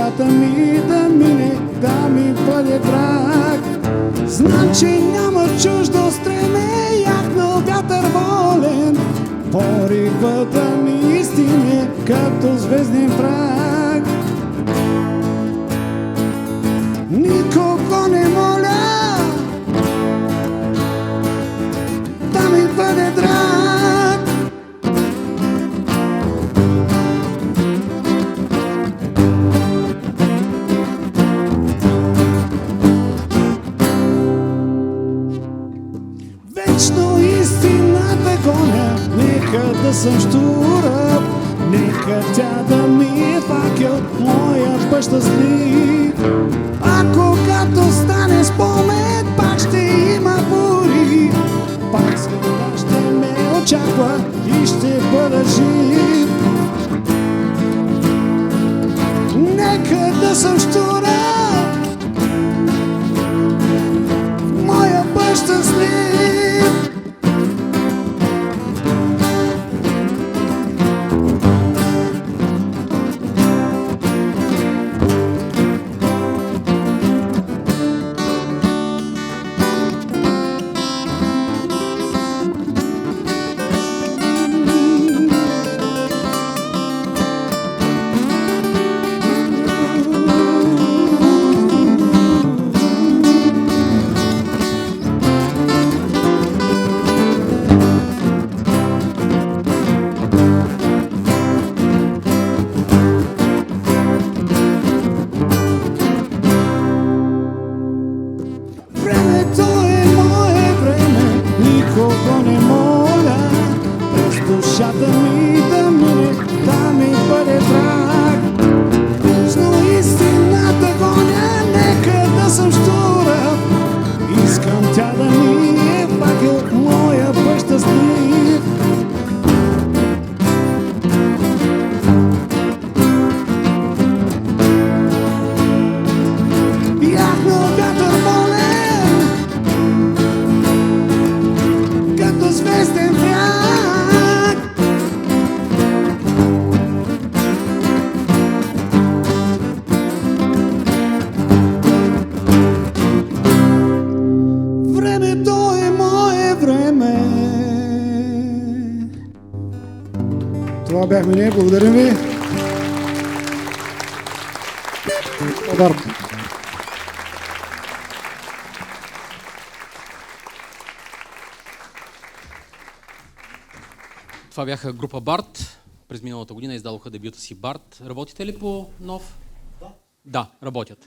душата ми да мине, да ми бъде драг. Знам, че няма чуждо стреме, яхнал вятър волен, порива да ми истине като звезден праг. Никого не моля да ми бъде драг. Вечно истината гоня, нека да съм щурав, нека тя да ми е факел, моя път щастлив. А когато стане спомен, пак ще има бури, пак света ще ме очаква и ще бъда жив. Нека да съм щурав, моя път щастлив. Времето е мое време, никого не моля, през душата ми да мине, да ми бъде драг. Но истината гоня, нека да съм щурав, искам тя да ми е факел, моя път щастлив. Яхнал вятър волен, като звезден бряг. Времето е мое време. Това бяхме ние, благодарим ви. Добър. Това бяха група Барт. През миналата година издадоха дебюта си Барт. Работите ли по нов? Да, работят.